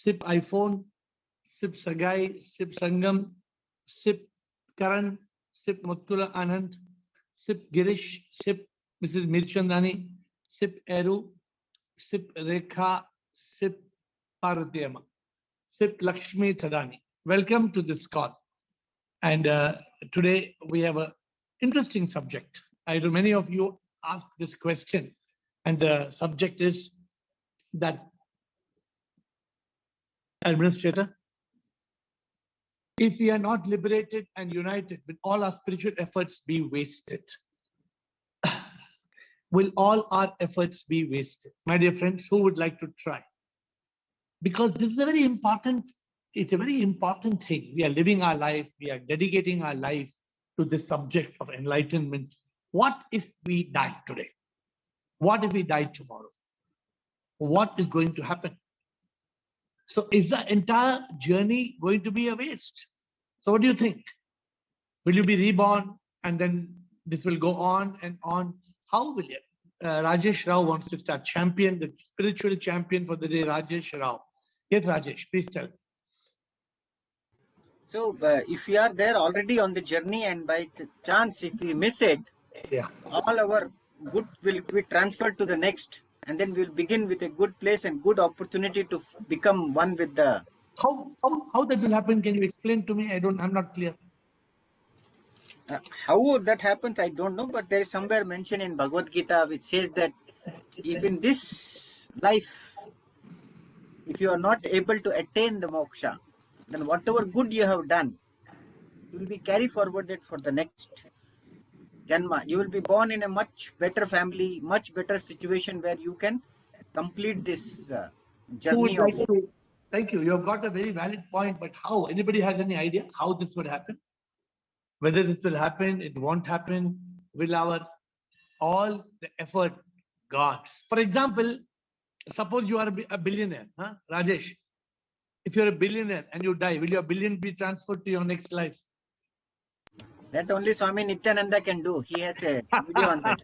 Sip iPhone, Sip Sagai, Sip Sangam, Sip Karan, Sip Mutkula Anand, Sip Girish, Sip Mrs. Mirchandani, Sip Eru, Sip Rekha, Sip Parvatiyama, Sip Lakshmi Thadani. Welcome to this call. And today we have an interesting subject. I know many of you asked this question, and the subject is that administrator, if we are not liberated and united, will all our spiritual efforts be wasted? Will all our efforts be wasted? My dear friends, who would like to try? Because this is a very important, it's a very important thing. We are living our life, we are dedicating our life to this subject of enlightenment. What if we die today? What if we die tomorrow? What is going to happen? So is the entire journey going to be a waste? So what do you think? Will you be reborn and then this will go on and on? How will it? Rajesh Rao wants to start. Champion, the spiritual champion for the day, Rajesh Rao. Yes, Rajesh, please tell. So if we are there already on the journey and by chance, if we miss it, all our good will be transferred to the next. And then we'll begin with a good place and good opportunity to become one with the... How that will happen? Can you explain to me? I'm not clear. How that happens, I don't know, but there is somewhere mentioned in Bhagavad Gita which says that if in this life, if you are not able to attain the moksha, then whatever good you have done, you will be carried forwarded for the next Janma. You will be born in a much better family, much better situation where you can complete this journey of... Thank you. You have got a very valid point, but how? Anybody has any idea how this would happen? Whether this will happen, it won't happen, will our all the effort gone? For example, suppose you are a billionaire, huh? Rajesh. If you're a billionaire and you die, will your billion be transferred to your next life? That only Swami Nityananda can do. He has a video on that.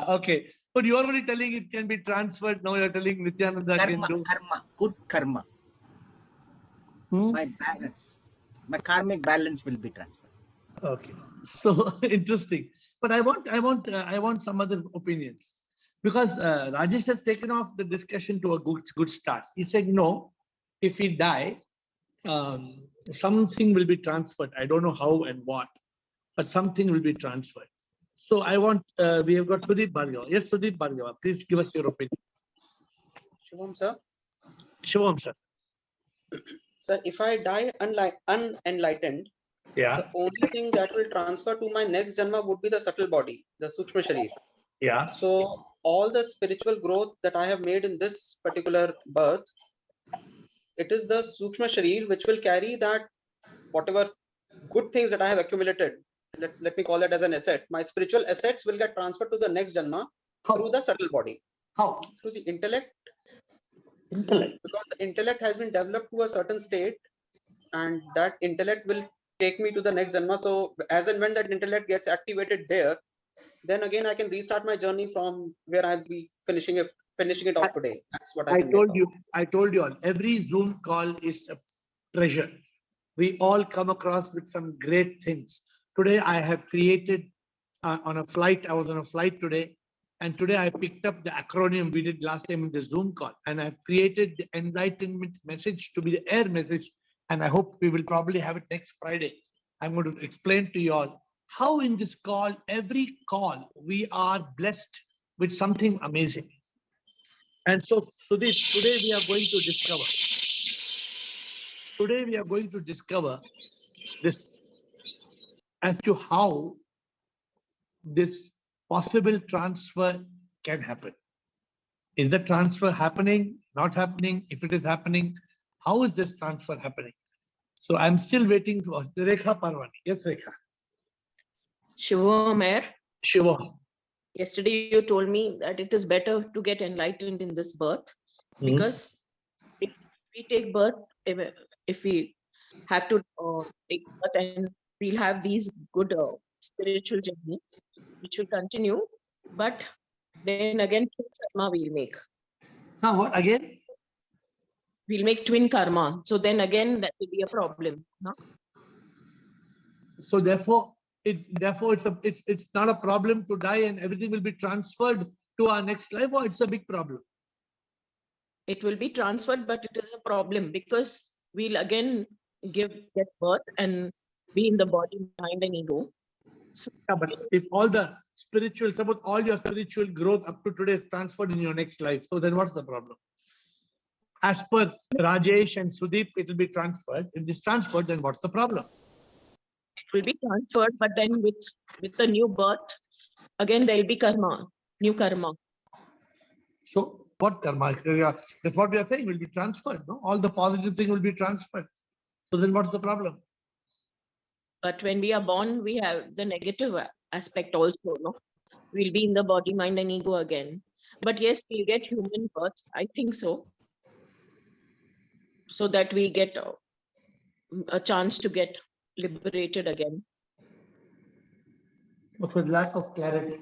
Okay. But you're already telling it can be transferred. Now you're telling Nityananda can do. Karma, good karma. My balance, my karmic balance will be transferred. Okay. So interesting. But I want some other opinions. Because Rajesh has taken off the discussion to a good start. He said, no, if we die, something will be transferred. I don't know how and what, but something will be transferred. So I want, we have got Sudeep Bhargava. Yes, Sudeep Bhargava, please give us your opinion. Shivam, sir. Shivam, sir. Sir, if I die unenlightened, the only thing that will transfer to my next Janma would be the subtle body, the Sukshma Sharir. Yeah. So all the spiritual growth that I have made in this particular birth, it is the Sukshma Sharir which will carry that whatever good things that I have accumulated. Let me call that as an asset. My spiritual assets will get transferred to the next Janma through the subtle body. How? Through the intellect. Intellect. Because the intellect has been developed to a certain state, and that intellect will take me to the next Janma. So as and when that intellect gets activated there, then again I can restart my journey from where I'll be finishing it off today. That's what I told you. I told you all. Every Zoom call is a treasure. We all come across with some great things. Today I have created on a flight. I was on a flight today, and today I picked up the acronym we did last time in the Zoom call, and I've created the enlightenment message to be the AiR message, and I hope we will probably have it next Friday. I'm going to explain to you all how in this call, every call, we are blessed with something amazing. And so, Sudeep, today we are going to discover. Today we are going to discover this as to how this possible transfer can happen. Is the transfer happening, not happening? If it is happening, how is this transfer happening? So I'm still waiting for Rekha Parwani. Yes, Rekha. Shivam, AiR. Shivam. Yesterday you told me that it is better to get enlightened in this birth because if we take birth, if we have to take birth, and we'll have these good spiritual journey which will continue, but then again karma we'll make. Now what again? we'll make twin karma. So then again, that will be a problem. No? So therefore, it's not a problem to die and everything will be transferred to our next life, or it's a big problem? It will be transferred, but it is a problem because we'll again get birth and be in the body, mind, and ego. So, Yeah, but if all the spiritual, suppose all your spiritual growth up to today is transferred in your next life, so then what's the problem? As per Rajesh and Sudeep, it will be transferred. If it is transferred, then what's the problem? it will be transferred, but then with the new birth, again there will be karma, new karma. So what karma? That's what we are saying, will be transferred. No, all the positive thing will be transferred. So then what's the problem? But when we are born, we have the negative aspect also. No, we'll be in the body, mind, and ego again. But yes, we'll get human birth. I think so. So that we get a chance to get liberated again. But with lack of clarity,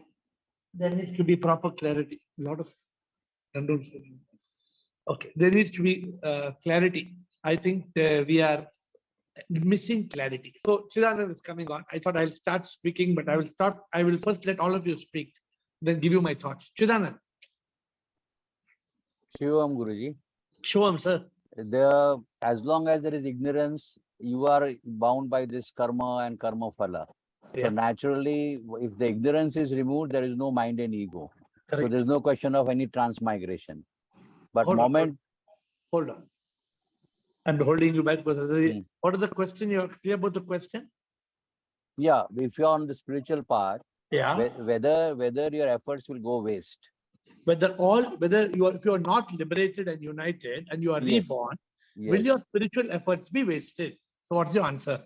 there needs to be proper clarity. A lot of okay, there needs to be clarity. I think we are missing clarity. So Chidanand is coming on. I thought I'll start speaking, but I will first let all of you speak, then give you my thoughts. Chidanand. Shivam Guruji. Show him, sir. As long as there is ignorance, you are bound by this karma and karma phala. Yeah. So naturally, if the ignorance is removed, there is no mind and ego. Correct. So there is no question of any transmigration. But Hold moment. Hold on. I'm holding you back. What is the question? You're clear about the question? Yeah, if you're on the spiritual path, yeah, whether your efforts will go waste. If you are not liberated and united and you are reborn, will your spiritual efforts be wasted? So what's your answer?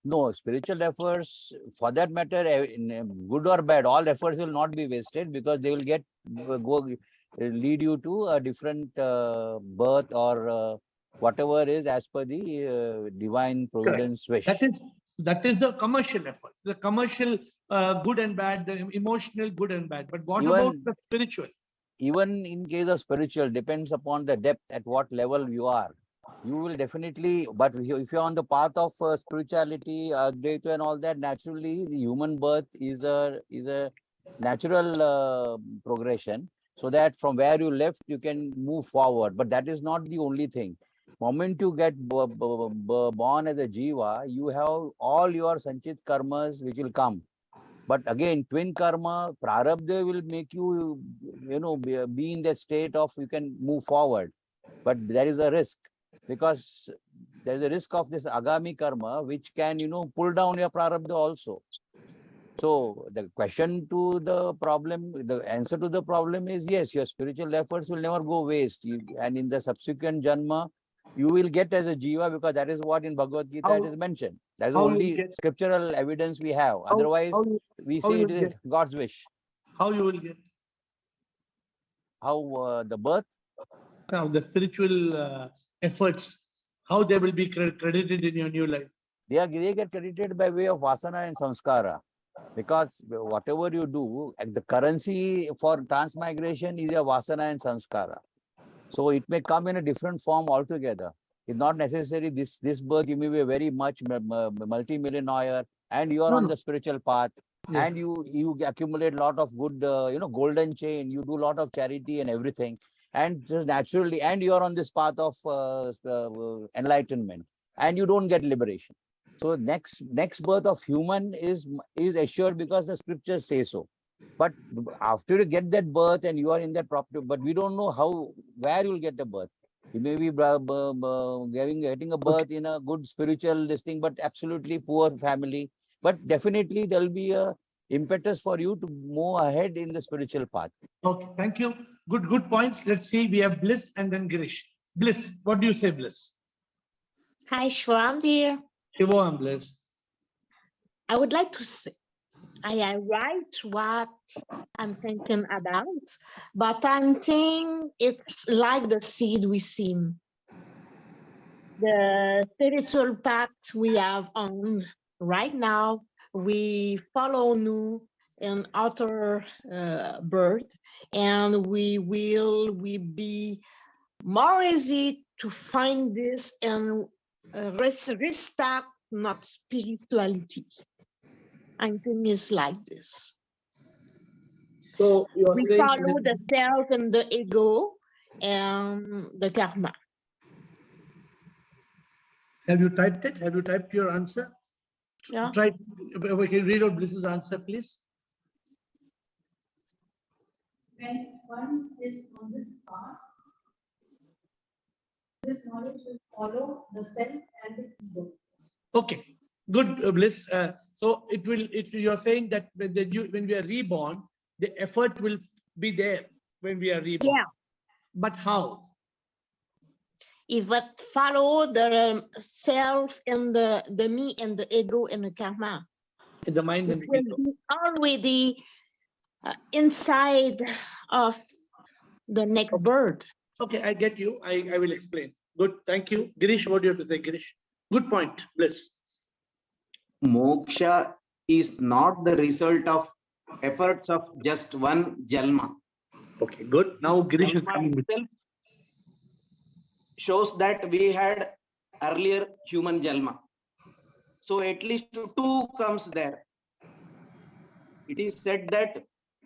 No, spiritual efforts, for that matter, good or bad, all efforts will not be wasted because they will lead you to a different birth or whatever is as per the divine providence wish. That is the commercial effort, the commercial good and bad, the emotional good and bad. But what about the spiritual? Even in case of spiritual, depends upon the depth at what level you are. You will definitely, but if you're on the path of spirituality, Advaita and all that, naturally the human birth is a natural progression, so that from where you left, you can move forward. But that is not the only thing. Moment you get born as a jiva, you have all your sanchit karmas which will come. But again, twin karma, prarabdha will make you, be in the state of you can move forward. But there is a risk, because there is a risk of this agami karma, which can, pull down your prarabdha also. So the question to the problem, the answer to the problem is yes, your spiritual efforts will never go waste. And in the subsequent janma, you will get as a jiva, because that is what in Bhagavad Gita it is mentioned. That is the only scriptural evidence we have. Otherwise, we say it is God's wish. How you will get? How the birth? Now, the spiritual efforts, how they will be credited in your new life? They get credited by way of vasana and samskara. Because whatever you do, the currency for transmigration is a vasana and samskara. So it may come in a different form altogether. It's not necessary this birth you may be very much multi-millionaire and you are on the spiritual path, and you accumulate a lot of good, golden chain, you do a lot of charity and everything, and just naturally, and you are on this path of enlightenment, and you don't get liberation. So next birth of human is assured because the scriptures say so. But after you get that birth and you are in that property, but we don't know where you will get the birth. You may be getting a birth in a good spiritual thing, but absolutely poor family. But definitely there will be a impetus for you to move ahead in the spiritual path. Okay, thank you. Good points. Let's see. We have Bliss and then Girish. Bliss, what do you say, Bliss? Hi, Shwam dear. Shivo and Bliss. I would like to say, I write what I'm thinking about, but I think it's like the seed we see. The spiritual path we have on right now, we follow new and outer birth, and we be more easy to find this and restart not spirituality. I think it's like this. So you are We saying, follow the self and the ego and the karma. have you typed it? Have you typed your answer? Yeah. Try, we can read out Bliss's answer, please. When one is on this path, this knowledge will follow the self and the ego. Okay, good, Bliss. So you're saying that when we are reborn, the effort will be there when we are reborn. Yeah. But how? If we follow the self and the me and the ego and the karma, In the mind and it the will ego. be already inside of the next bird. Okay, I get you. I will explain. Good, thank you. Girish, what do you have to say, Girish? Good point, Bliss. Moksha is not the result of efforts of just one Jalma. Okay, good. Now Girish is Jalma coming with. itself shows that we had earlier human Jalma. So at least two comes there. It is said that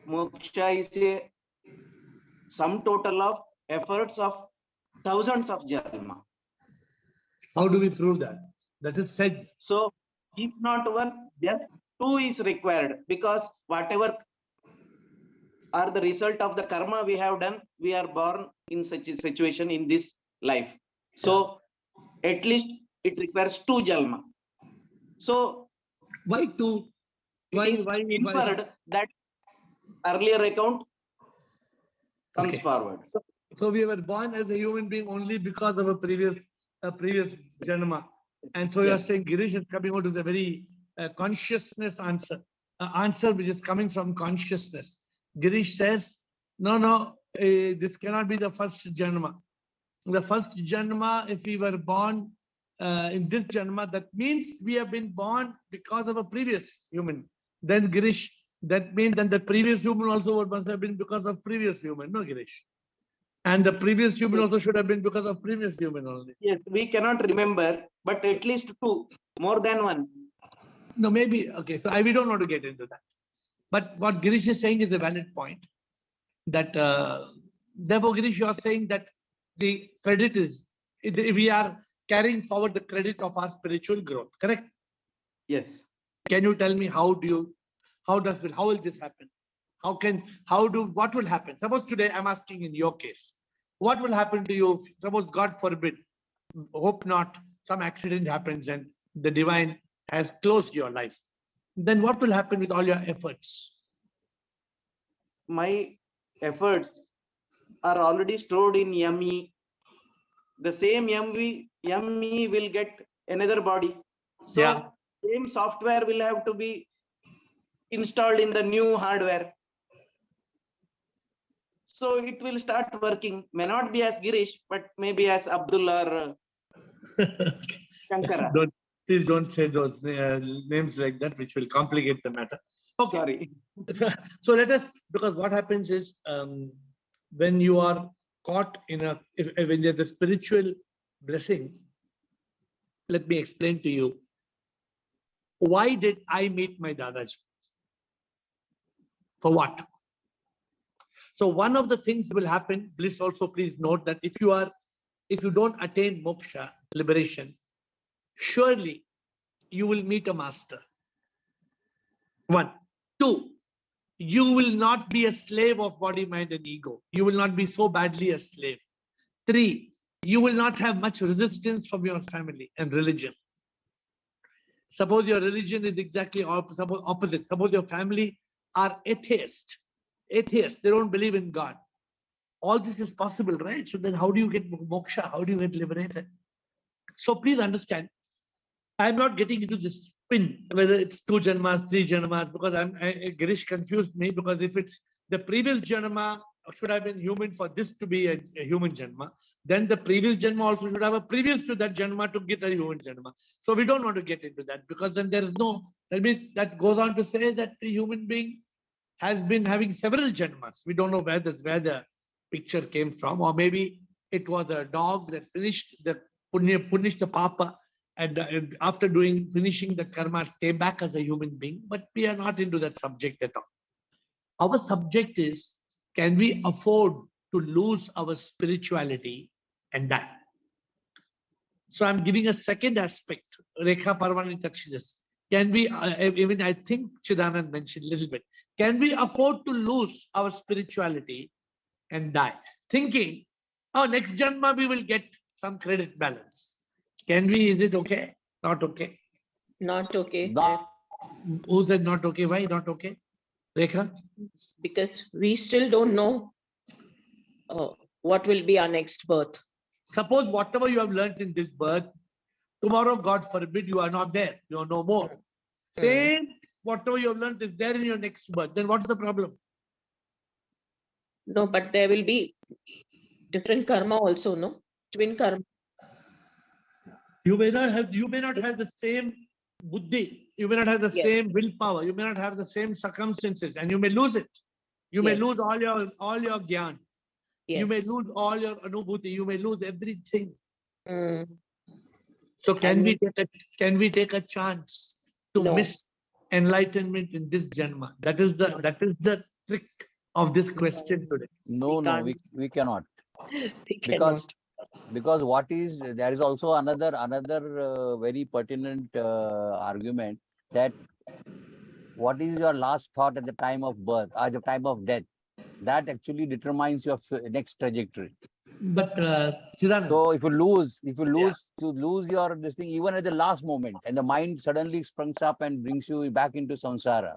moksha is a sum total of efforts of thousands of Jalma. How do we prove that? That is said. So if not one, just two is required, because whatever are the result of the karma we have done, we are born in such a situation in this life. So at least it requires two Jalma. So Why two? it is inferred that earlier account comes Okay. forward. So we were born as a human being only because of a previous janma. And so you're saying Girish is coming out with a very consciousness answer, answer which is coming from consciousness. Girish says, no, this cannot be the first janma. The first janma, if we were born in this janma, that means we have been born because of a previous human. Then Girish, that means then the previous human also must have been because of previous human, no Girish? And the previous human also should have been because of previous human only. Yes, we cannot remember, but at least two, more than one. No, maybe, okay, so we don't want to get into that. But what Girish is saying is a valid point. That, therefore, Girish, you are saying that the credit is, we are carrying forward the credit of our spiritual growth, correct? Yes. Can you tell me how will this happen? What will happen? Suppose today I'm asking in your case, what will happen to you? Suppose God forbid, hope not, some accident happens and the divine has closed your life. Then what will happen with all your efforts? My efforts are already stored in yummy. The same yummy will get another body. So same software will have to be installed in the new hardware. So it will start working. May not be as Girish, but maybe as Abdullah or Shankara. Please don't say those names like that, which will complicate the matter. Okay. Sorry. So let us, because what happens is when you are caught in when there's a spiritual blessing, let me explain to you. Why did I meet my Dadaji? For what? So one of the things will happen, Bliss also please note that if you don't attain moksha, liberation, surely you will meet a master. 1. 2, you will not be a slave of body, mind, and ego. You will not be so badly a slave. 3, you will not have much resistance from your family and religion. Suppose your religion is exactly opposite. Suppose your family are atheists, they don't believe in God. All this is possible, right? So then how do you get moksha? How do you get liberated? So please understand, I'm not getting into this spin, whether it's 2 janmas, 3 janmas, because Girish confused me, because if it's the previous janma should have been human for this to be a human janma, then the previous janma also should have a previous to that janma to get a human janma. So we don't want to get into that, because then there is no, that goes on to say that the human being has been having several janmas. We don't know where the picture came from, or maybe it was a dog that finished the punished the papa, and after finishing the karma, came back as a human being. But we are not into that subject at all. Our subject is, can we afford to lose our spirituality and die? So I'm giving a second aspect. Rekha Parvani touched this. Can we, even I think Chidanand mentioned a little bit, can we afford to lose our spirituality and die? Thinking, oh, next Janma we will get some credit balance. Can we, is it okay? Not okay. Not okay. Not Who said not okay? Why not okay? Rekha? Because we still don't know what will be our next birth. Suppose whatever you have learned in this birth, tomorrow, God forbid, you are not there. You are no more. Same, whatever you have learned is there in your next birth. Then what's the problem? No, but there will be different karma also, no? Twin karma. You may not have the same buddhi. You may not have the Yes. same willpower. You may not have the same circumstances, and you may lose it. You may Yes. lose all your gyan. Yes. You may lose all your anubhuti. You may lose everything. Mm. So can And- we take a chance to No. miss enlightenment in this janma? That is the trick of this question today. no, We no, can't. we cannot. We Because cannot. what is, there is also another very pertinent argument, that what is your last thought at the time of birth, at the time of death, that actually determines your next trajectory. But Chidanand, So if you lose your this thing even at the last moment, and the mind suddenly springs up and brings you back into samsara,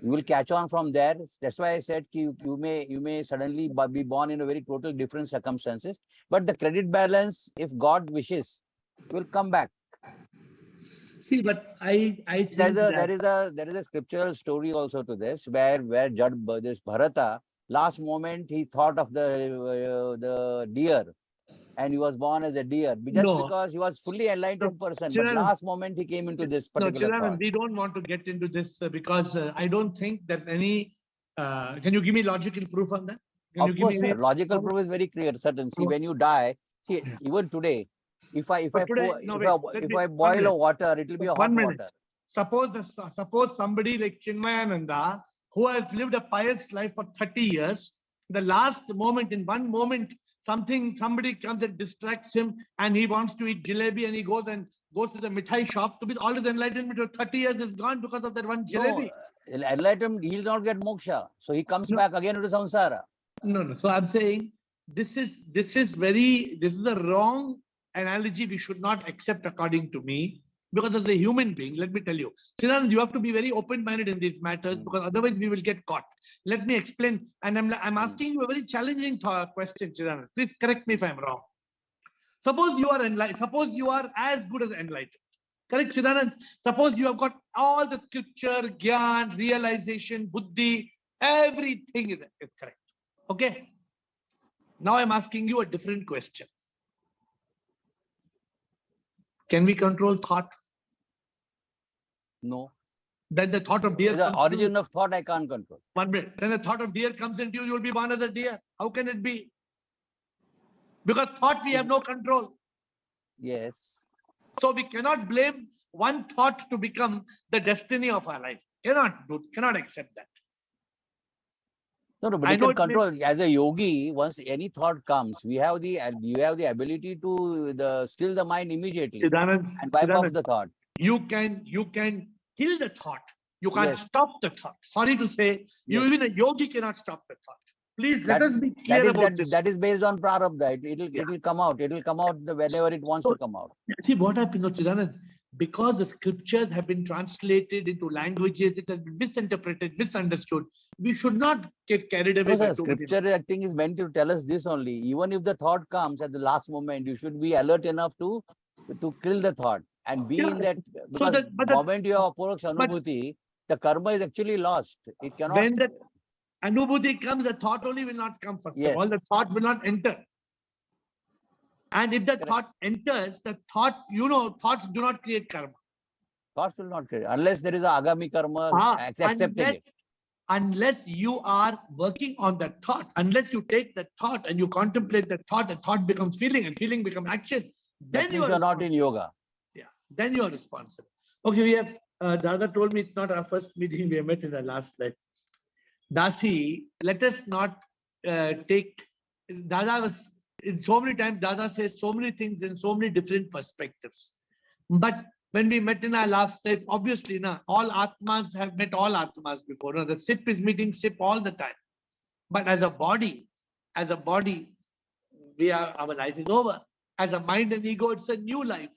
you will catch on from there. That's why I said you may suddenly be born in a very total different circumstances, but the credit balance, if God wishes, will come back. see, but I think There is a scriptural story also to this, where this Bharata, last moment he thought of the deer, and he was born as a deer just No. because he was fully enlightened person. But Chidanand, last moment he came into this no, particular Chidanand, thought. we don't want to get into this because I don't think there's any. Can you give me logical proof on that? Can you Of give course, me sir, logical proof is very clear, certain. See, when you die, see, Yeah. even today, if I But today, no, wait, let if me- I one boil a minute. water, it will be a hot 1 minute. water. Suppose somebody like Chinmayananda, who has lived a pious life for 30 years, the last moment, in one moment, somebody comes and distracts him, and he wants to eat jalebi, and he goes to the mithai shop. To be all his enlightenment of 30 years is gone because of that one jalebi. No, enlightened, he will not get moksha. So he comes No. back again into samsara. No. So I'm saying this is a wrong analogy. We should not accept, according to me, because as a human being, let me tell you, Siddharth, you have to be very open-minded in these matters, because otherwise we will get caught. Let me explain, and I'm asking you a very challenging question, Siddharth. Please correct me if I'm wrong. Suppose you are enlightened. Suppose you are as good as enlightened. Correct, Chidanand? Suppose you have got all the scripture, gyan, realization, buddhi, everything is correct. Okay. Now I'm asking you a different question. Can we control thought? No. Then the thought of deer The comes origin of thought I can't control. 1 minute. Then the thought of deer comes into you, you will be born as a deer. How can it be? Because thought we have no control. Yes. So we cannot blame one thought to become the destiny of our life. Cannot accept that. No, but I you know can it may- control. As a yogi, once any thought comes, you have the ability to still the mind immediately Chidanand, and wipe off Chidanand, the thought. you can kill the thought. You can't Yes. stop the thought. Sorry to say, Yes. even a yogi cannot stop the thought. Please let That- us be clear about this. That is based on prarabdha. It will come out. It will come out whenever it wants So- to come out. See what happened, Chidanand? Because the scriptures have been translated into languages, it has been misinterpreted, misunderstood. We should not get carried away No, by sir, too many. scripture, I think, is meant to tell us this only. Even if the thought comes at the last moment, you should be alert enough to kill the thought and be Yeah. in that. Because but the the- moment you have aporoksha anubhuti, the karma is actually lost. It cannot. When the anubhuti comes, the thought only will not come first of all. Yes. The thought will not enter. And if the Correct. thought enters, thoughts do not create karma. Thoughts will not create unless there is a agami karma accepting it. unless you are working on the thought, unless you take the thought and you contemplate the thought becomes feeling and feeling becomes action, then That means you're not in yoga. Yeah, then you are responsible. Okay, we have, Dada told me it's not our first meeting, we have met in the last life. Dasi, let us not take, Dada was, in so many times, Dada says so many things in so many different perspectives. But when we met in our last life, obviously, all Atmas have met all Atmas before. The SIP is meeting SIP all the time. But as a body, our life is over. As a mind and ego, it's a new life.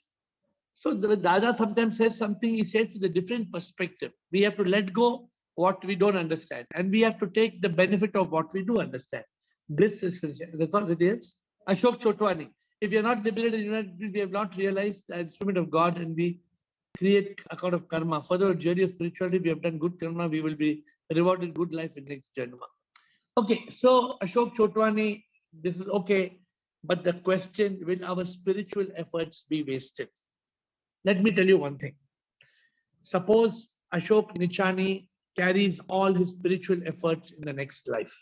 So the Dada sometimes says something, he says with a different perspective. We have to let go what we don't understand. And we have to take the benefit of what we do understand. Bliss is finished. That's what it is. Ashok Chotwani. If you're not liberated in humanity, we have not realized the instrument of God and we create account of karma. Further journey of spirituality, we have done good karma, we will be rewarded good life in next janma. Okay, so Ashok Chotwani, this is okay. But the question, will our spiritual efforts be wasted? Let me tell you one thing. Suppose Ashok Nichani carries all his spiritual efforts in the next life.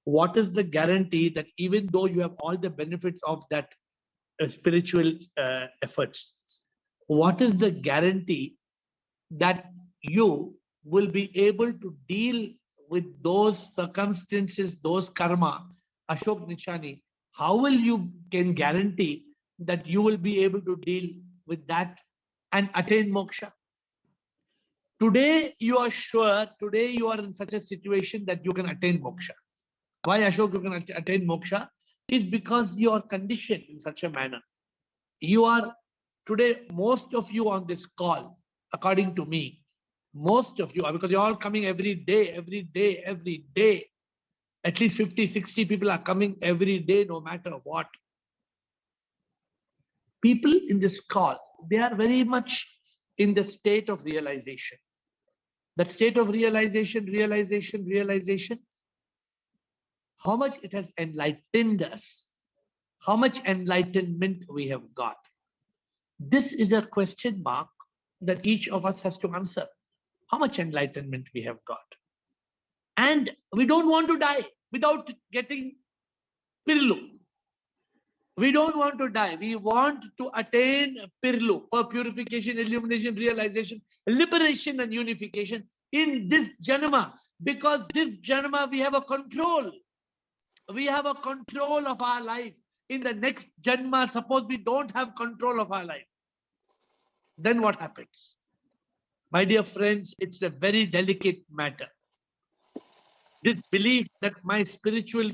What is the guarantee that even though you have all the benefits of that spiritual efforts, what is the guarantee that you will be able to deal with those circumstances, those karma? Ashok Nichani, how will you can guarantee that you will be able to deal with that and attain moksha? Today you are sure, today you are in such a situation that you can attain moksha. Why, Ashok, you can attain moksha? Is because you are conditioned in such a manner. You are, today, most of you on this call, according to me, most of you are, because you're all coming every day. At least 50, 60 people are coming every day, no matter what. People in this call, they are very much in the state of realization. That state of realization, how much it has enlightened us, how much enlightenment we have got. This is a question mark that each of us has to answer. How much enlightenment we have got. And we don't want to die without getting Pirlu. We don't want to die. We want to attain Pirlu, for purification, illumination, realization, liberation and unification in this janma. Because this janma we have a control. We have a control of our life. In the next janma, suppose we don't have control of our life, then what happens? My dear friends, it's a very delicate matter. This belief that my spiritual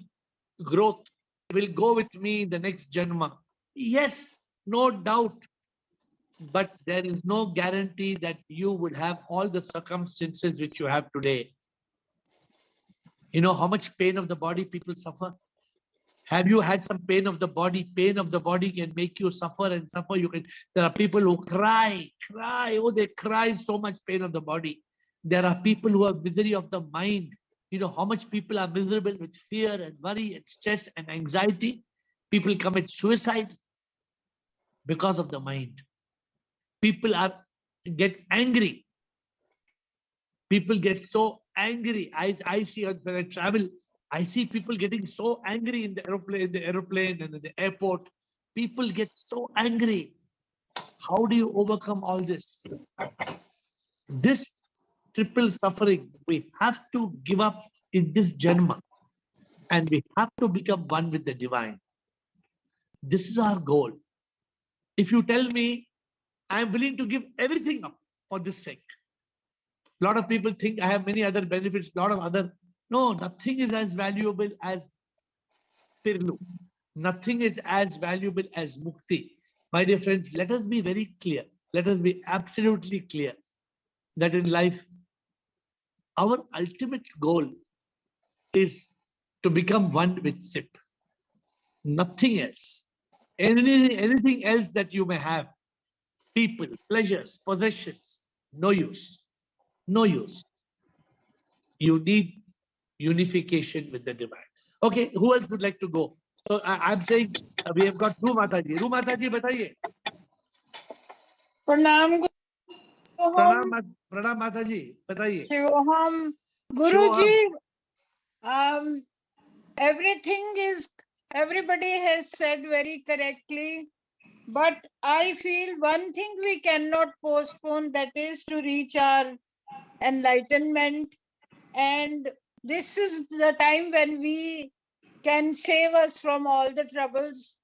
growth will go with me in the next janma. Yes, no doubt. But there is no guarantee that you would have all the circumstances which you have today. You know how much pain of the body people suffer? Have you had some pain of the body? Pain of the body can make you suffer and suffer. There are people who cry. Oh, they cry so much pain of the body. There are people who have misery of the mind. You know how much people are miserable with fear and worry and stress and anxiety. People commit suicide because of the mind. People get angry. People get so angry. I see when I travel, I see people getting so angry in the aeroplane and in the airport. People get so angry. How do you overcome all this? This triple suffering, we have to give up in this janma. And we have to become one with the divine. This is our goal. If you tell me, I'm willing to give everything up for this sake. A lot of people think I have many other benefits, a lot of other. No, nothing is as valuable as Pirlu. Nothing is as valuable as Mukti. My dear friends, let us be very clear. Let us be absolutely clear that in life, our ultimate goal is to become one with SIP. Nothing else. Anything else that you may have, people, pleasures, possessions, no use. No use. You need unification with the divine. Okay, who else would like to go? So I'm saying we have got Ru Mataji. Ru Mataji, bataiye. प्रणाम Pranam Mataji, bataiye. हम Guruji, everybody has said very correctly, but I feel one thing we cannot postpone, that is to reach our enlightenment. And this is the time when we can save us from all the troubles.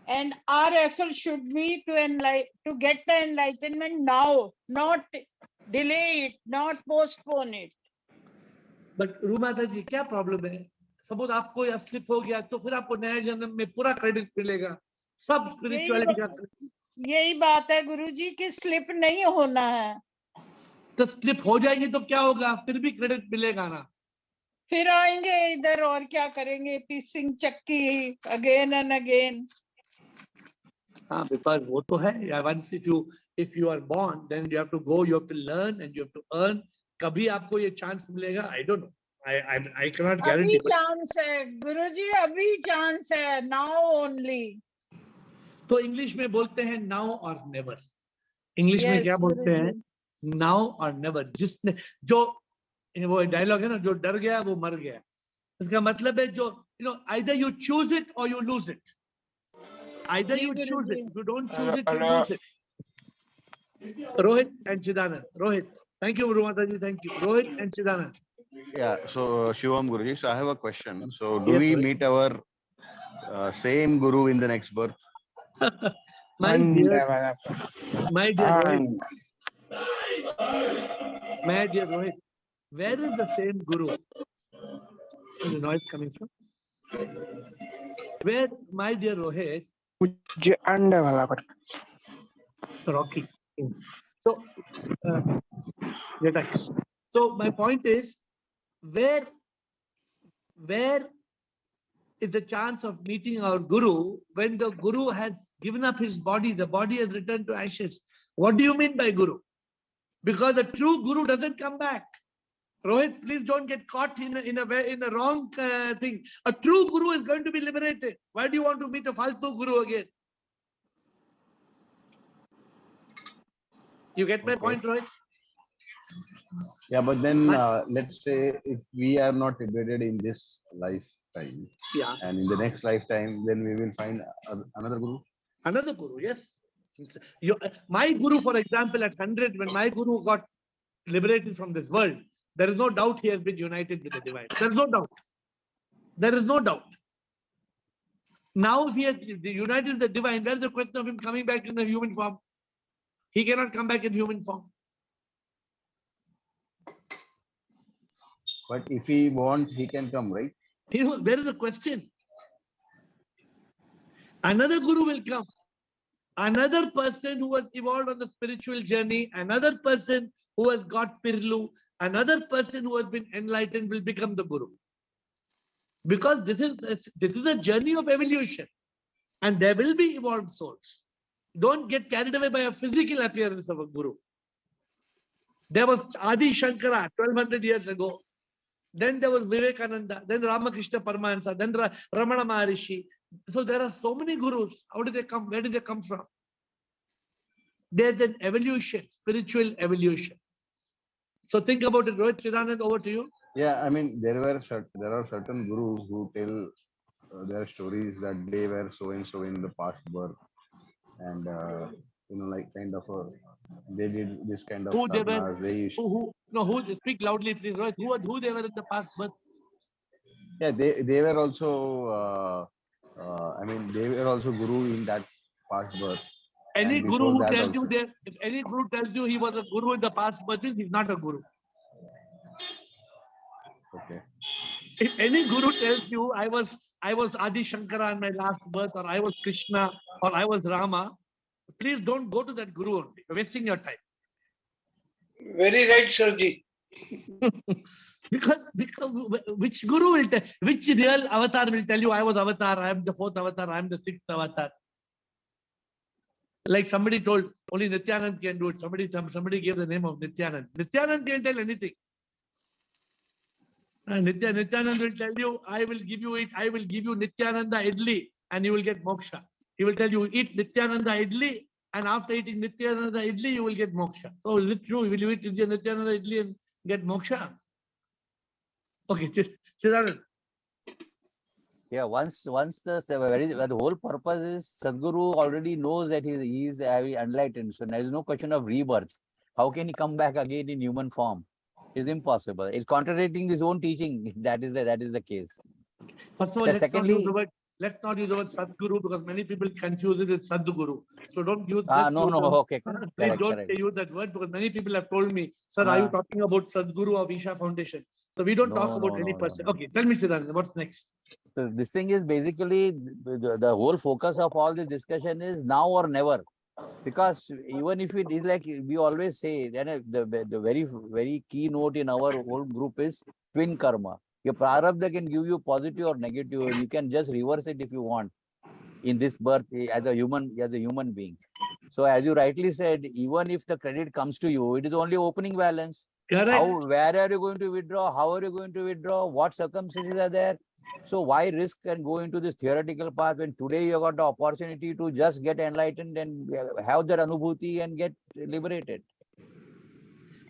And our effort should be to get the enlightenment now, not delay it, not postpone it. But रूमाता जी क्या problem है? Suppose आपको या slip हो गया तो फिर आपको नए जन्म में पूरा क्रेडिट मिलेगा, सब स्पिरिचुअलिटी का। यही बात है गुरुजी कि स्लिप नहीं होना है। तो स्लिप हो जाएगी तो क्या होगा? फिर भी क्रेडिट मिलेगा ना। फिर आएंगे इधर और क्या करेंगे, पीसिंग चक्की अगेन एंड अगेन। हाँ, बिकॉज वो तो है। Once if you are born, then you have to go, you have to learn and you have to earn. कभी आपको ये चांस मिलेगा? I don't know. I cannot guarantee. अभी चांस है गुरुजी, अभी चांस है, now only. तो इंग्लिश में बोलते हैं नाउ और नेवर। इंग्लिश में क्या बोलते हैं? नाउ और नेवर। जिसने जो वो डायलॉग है ना, जो डर गया वो मर गया। इसका मतलब है जो either you choose it or you lose it. Either you choose it. If you don't choose it, you lose it. Rohit and Chidanand. Rohit. Thank you, Mataji. Thank you. Rohit and Chidanand. Yeah, so Shivam Guruji, so I have a question. So do we meet our same Guru in the next birth? My dear Rohit. My dear Rohit, where is the same Guru? Where is the noise coming from? Where, my dear Rohit? Rocky. So, so my point is, where is the chance of meeting our Guru when the Guru has given up his body, the body has returned to ashes? What do you mean by Guru? Because a true Guru doesn't come back. Rohit, please don't get caught in a wrong thing. A true Guru is going to be liberated. Why do you want to meet a faltu Guru again? You get my point, Rohit? Yeah, but then let's say if we are not liberated in this lifetime, yeah, and in the next lifetime, then we will find another Guru. Another Guru, yes. My Guru, for example, at 100, when my Guru got liberated from this world, there is no doubt he has been united with the divine. There is no doubt. There is no doubt. Now, if he has united with the divine, there is the question of him coming back in the human form. He cannot come back in human form. But if he wants, he can come, right? There is a question. Another Guru will come. Another person who has evolved on the spiritual journey, another person who has got Pirlu, another person who has been enlightened will become the Guru. Because this is a journey of evolution. And there will be evolved souls. Don't get carried away by a physical appearance of a Guru. There was Adi Shankara 1200 years ago. Then there was Vivekananda, then Ramakrishna Paramahansa, then Ramana Maharishi. So there are so many Gurus. How did they come? Where did they come from? There's an evolution, spiritual evolution. So think about it, Rohit. Chidanand, over to you. Yeah, I mean, there are certain Gurus who tell their stories that they were so and so in the past birth. And like kind of they did this kind of who they sadhanas. Who speak loudly, please, Rohit. Who they were in the past birth? Yeah, they were also I mean, they were also Guru in that past birth. Any Guru who tells you that, if any Guru tells you he was a Guru in the past birth, he's not a Guru. Okay. If any Guru tells you I was Adi Shankara in my last birth, or I was Krishna, or I was Rama, please don't go to that Guru only. You're wasting your time. Very right, Sirji. because which Guru will tell, which real avatar will tell you I was avatar, I am the 4th avatar, I am the 6th avatar? Like somebody told, only Nityanand can do it. Somebody gave the name of Nityanand. Nityanand can't tell anything. Nityanand will tell you, I will give you it. I will give you Nityananda idli and you will get moksha. He will tell you, eat Nityananda idli, and after eating Nityananda idli, you will get moksha. So is it true? Will you eat Nityananda idli and get moksha? Okay, Chidanand. Yeah, once the whole purpose is Sadguru already knows that he is enlightened. So there is no question of rebirth. How can he come back again in human form? It's impossible. It's contradicting his own teaching. That is the case. First of all, The let's not use the secondly, word. Let's not use the word Sadguru because many people confuse it with Sadguru. So don't use. no, okay, Please correct. don't say use that word because many people have told me, sir, are you Uh, talking about Sadguru of Isha Foundation? So we don't talk about any person. no. Okay, tell me, Chidanand, what's next? So this thing is basically the whole focus of all this discussion is now or never. Because even if it is like we always say, then the very key note in our whole group is twin karma. Your prarabdha can give you positive or negative, and you can just reverse it if you want in this birth as a human being. So as you rightly said, even if the credit comes to you, it is only opening balance. Correct. Where are you going to withdraw? How are you going to withdraw? What circumstances are there? So why risk and go into this theoretical path when today you got the opportunity to just get enlightened and have that anubhuti and get liberated?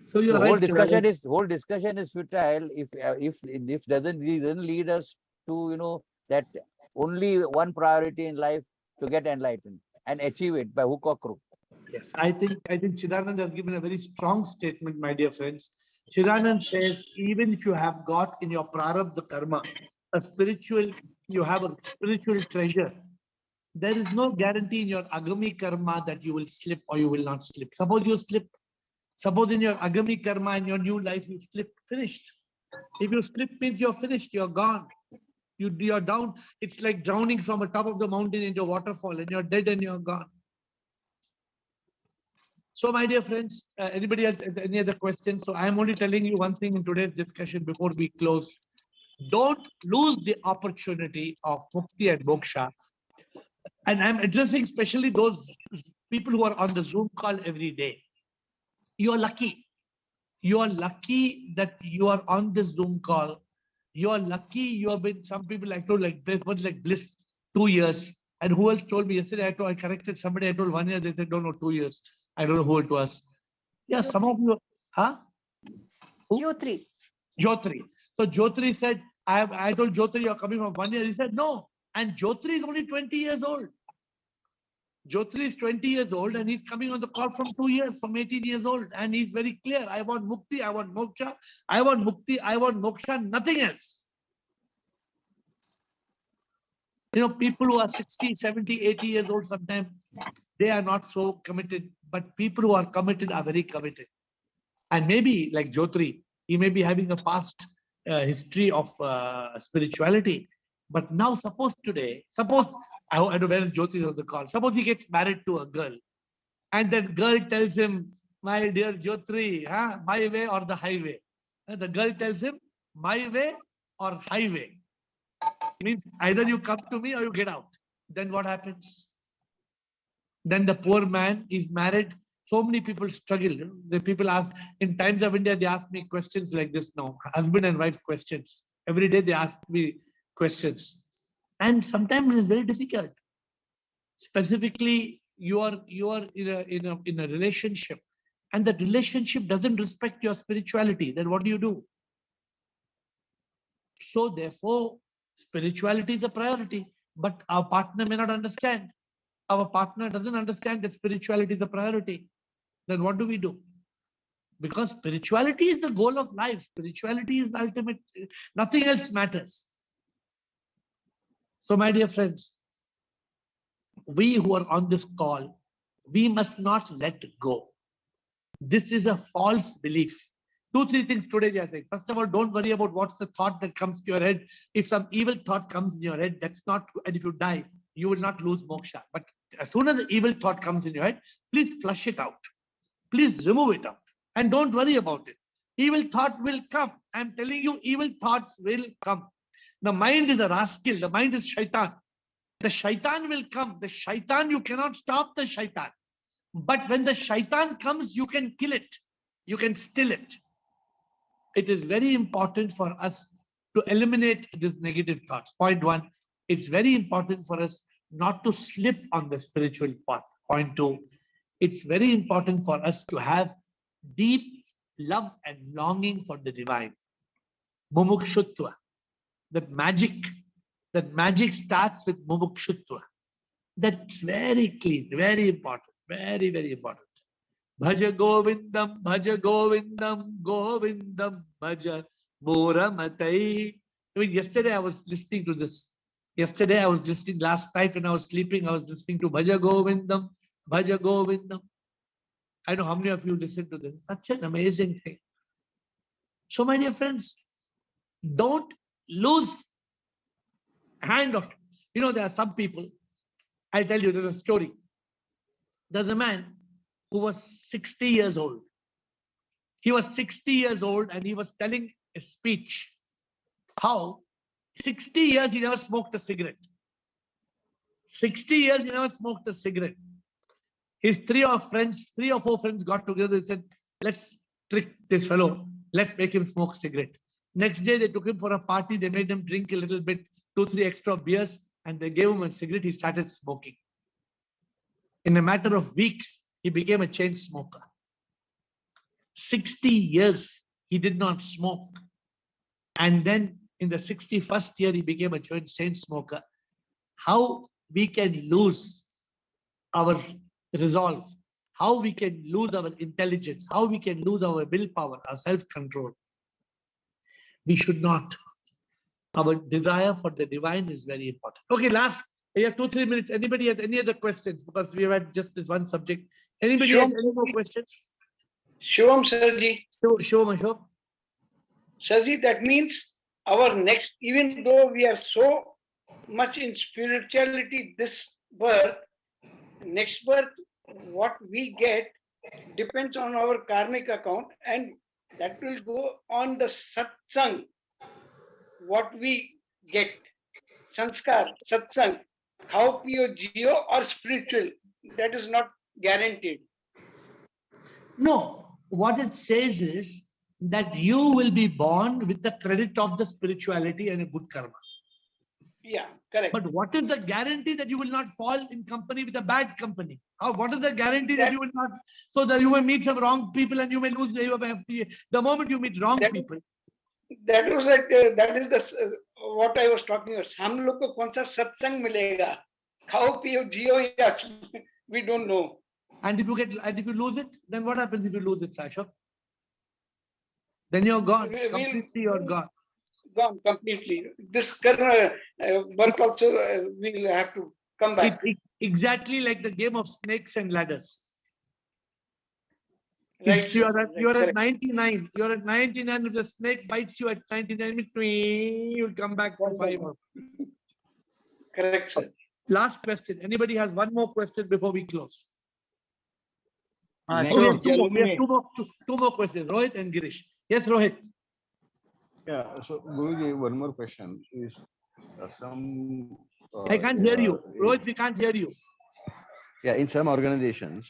So you're So right, whole Chidanand. discussion is futile if doesn't lead us to that only one priority in life to get enlightened and achieve it by hook or crook. Yes, I think Chidanand has given a very strong statement, my dear friends. Chidanand says, even if you have got in your prarabdha karma you have a spiritual treasure. There is no guarantee in your agami karma that you will slip or you will not slip. Suppose you slip. Suppose in your agami karma in your new life you slip, finished. If you slip means you're finished, you're gone. You're down. It's like drowning from the top of the mountain into a waterfall and you're dead and you're gone. So, my dear friends, anybody else any other questions? So I'm only telling you one thing in today's discussion before we close. Don't lose the opportunity of mukti and moksha. And I'm addressing especially those people who are on the Zoom call every day. You are lucky. You are lucky that you are on this Zoom call. You are lucky you have been, some people I told like Bliss, 2 years. And who else told me yesterday? I corrected somebody, I told 1 year, they said, no, 2 years. I don't know who it was. Yeah, some of you, huh? Jyotri. Jyotri. So Jyotri said, I told Jyotri, you're coming from 1 year. He said, no. And Jyotri is only 20 years old. Jyotri is 20 years old and he's coming on the call from 2 years, from 18 years old. And he's very clear. I want mukti, I want moksha, I want mukti, I want moksha, nothing else. You know, people who are 60, 70, 80 years old, sometimes they are not so committed, but people who are committed are very committed. And maybe like Jyotri, he may be having a past history of spirituality. But now suppose today, I don't know where is Jyotri on the call. Suppose he gets married to a girl and that girl tells him, my dear Jyotri, my way or the highway. And the girl tells him, my way or highway. Means either you come to me or you get out. Then what happens? Then the poor man is married. So many people struggle. The people ask, in Times of India, they ask me questions like this now, husband and wife questions. Every day they ask me questions. And sometimes it's very difficult. Specifically, you are in a relationship and that relationship doesn't respect your spirituality. Then what do? So therefore, spirituality is a priority, but our partner may not understand. Our partner doesn't understand that spirituality is a priority. Then what do? Because spirituality is the goal of life. Spirituality is the ultimate. Nothing else matters. So my dear friends, we who are on this call, we must not let go. This is a false belief. 2, 3 things today we are saying. First of all, don't worry about what's the thought that comes to your head. If some evil thought comes in your head, that's not, and if you die, you will not lose moksha. But as soon as the evil thought comes in your head, please flush it out. Please remove it out and don't worry about it. Evil thought will come. I'm telling you, evil thoughts will come. The mind is a rascal. The mind is shaitan. The shaitan will come. The shaitan, you cannot stop the shaitan. But when the shaitan comes, you can kill it. You can still it. It is very important for us to eliminate these negative thoughts. Point 1, it's very important for us not to slip on the spiritual path. Point 2, it's very important for us to have deep love and longing for the divine. Mumukshutva. That magic starts with mumukshutva. That's very clean, very important, very, very important. Bhaja Govindam, Govindam, Bhaja Muramatai. I mean, yesterday I was listening to this. Yesterday I was listening, last night when I was sleeping, I was listening to Bhaja Govindam, Bhaja Govindam. I know how many of you listen to this. Such an amazing thing. So, my dear friends, don't lose hand of, there are some people, I'll tell you, there's a story. There's a man who was 60 years old. He was 60 years old and he was telling a speech how 60 years he never smoked a cigarette. 60 years he never smoked a cigarette. His three or four friends got together and said, let's trick this fellow. Let's make him smoke a cigarette. Next day, they took him for a party. They made him drink a little bit, 2-3 extra beers, and they gave him a cigarette. He started smoking. In a matter of weeks, he became a chain smoker. 60 years, he did not smoke. And then in the 61st year, he became a chain smoker. How we can lose our resolve, how we can lose our intelligence, how we can lose our willpower, our self-control. We should not. Our desire for the divine is very important. Okay, last, we have 2-3 minutes. Anybody has any other questions? Because we have had just this one subject. Anybody has any more questions? Shivam Sarji. Shivam Ashok. Sarji, that means our next, even though we are so much in spirituality this birth, next birth, what we get depends on our karmic account, and that will go on the satsang, what we get. Sanskar, satsang, how pure geo or spiritual, that is not guaranteed. No, what it says is that you will be born with the credit of the spirituality and a good karma. Yeah, correct. But what is the guarantee that you will not fall in company with a bad company? What is the guarantee that you will not, so that you may meet some wrong people and you may lose the moment you meet wrong people? That was like, that is the what I was talking about. Hum log ko kaun sa satsang milega? Khao piyo jiyo ya, we don't know. And if you lose it, then what happens if you lose it, Ashok? Then you're gone. Completely you're gone. Gone completely. This karma work also we'll have to come back. Exactly like the game of snakes and ladders. Right, you're at 99. You're at 99. If the snake bites you at 99, you'll come back to 5. Correct, sir. Last question. Anybody has one more question before we close? Sure. We have two more questions. Rohit and Girish. Yes, Rohit. Yeah. So, Guruji, one more question is some. I can't hear you, Rohit. We can't hear you. Yeah, in some organizations,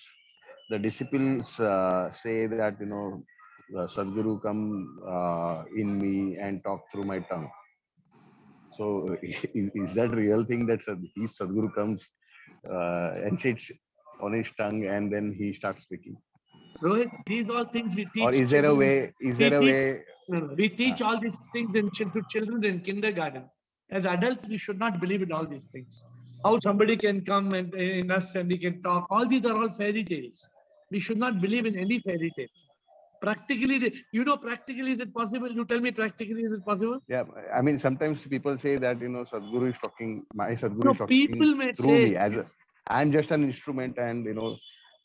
the disciples say that Sadguru come in me and talk through my tongue. So, is that real thing that Sadguru comes and sits on his tongue and then he starts speaking? Rohit, these are things we teach. Or is there a way? We teach all these things to children in kindergarten. As adults, we should not believe in all these things. How somebody can come and in us and we can talk. All these are all fairy tales. We should not believe in any fairy tale. Practically, practically is it possible? You tell me, practically is it possible? Yeah, I mean, sometimes people say that Sadguru is talking. My Sadguru is talking people may through say, me I'm just an instrument, and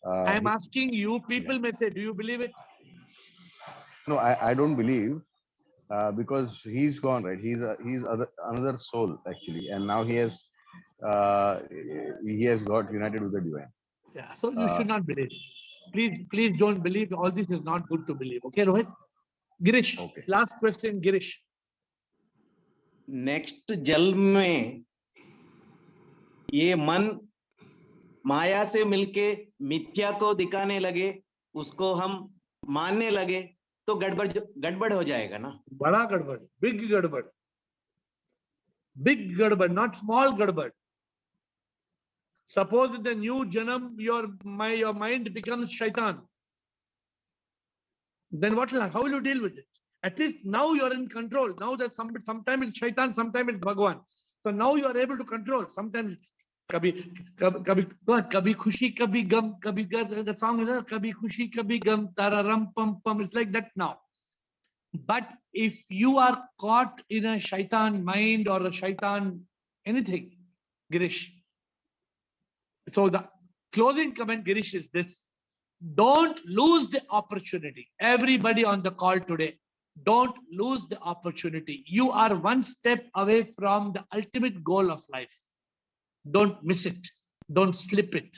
I'm asking you. People may say, do you believe it? No, I don't believe. Because he's gone, right? He's another soul actually, and now he has got united with the divine. Yeah, so you should not believe. Please don't believe. All this is not good to believe. Okay, Rohit? Girish, okay. Last question, Girish. Next जन्म में ये मन माया से मिलके मिथ्या को दिखाने लगे, उसको हम मानने लगे, तो गड़बड़ हो जाएगा ना? बड़ा गड़बड़, big गड़बड़, not small गड़बड़. Suppose in the new janam your mind becomes shaitan, then how will you deal with it? At least now you're in control. Now that sometimes it's shaitan, sometimes it's Bhagwan. So now you are able to control. Sometimes kabhi khushi, kabhi gum, that song is kabhi khushi, kabhi gum, tararam pam pam. It's like that now. But if you are caught in a shaitan mind or a shaitan anything, Girish. So the closing comment, Girish, is this. Don't lose the opportunity. Everybody on the call today, don't lose the opportunity. You are one step away from the ultimate goal of life. Don't miss it. Don't slip it.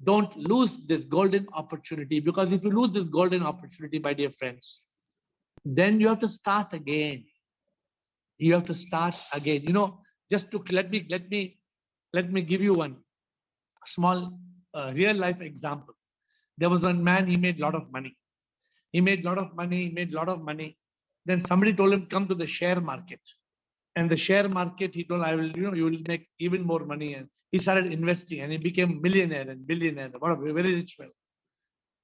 Don't lose this golden opportunity, because if you lose this golden opportunity, my dear friends, then you have to start again. You have to start again. You know, just to let me give you one small real life example. There was one man, he made a lot of money. He made a lot of money. Then somebody told him, come to the share market. And the share market, he told, I will, you will make even more money. And he started investing and he became millionaire and billionaire, what a very rich man.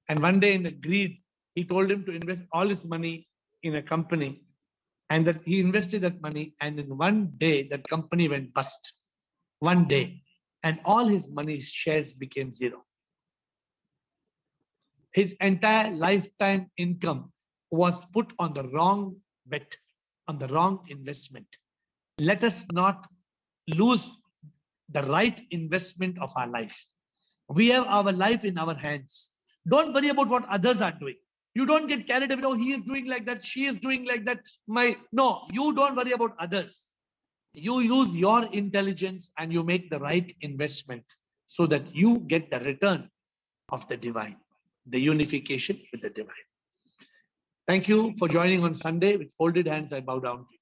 And one day in the greed, he told him to invest all his money in a company, and that he invested that money, and in one day that company went bust. One day, and all his money shares became zero. His entire lifetime income was put on the wrong bet, on the wrong investment. Let us not lose the right investment of our life. We have our life in our hands. Don't worry about what others are doing. You don't get carried away. Oh, he is doing like that. She is doing like that. No, you don't worry about others. You use your intelligence and you make the right investment so that you get the return of the divine, the unification with the divine. Thank you for joining on Sunday. With folded hands, I bow down to you.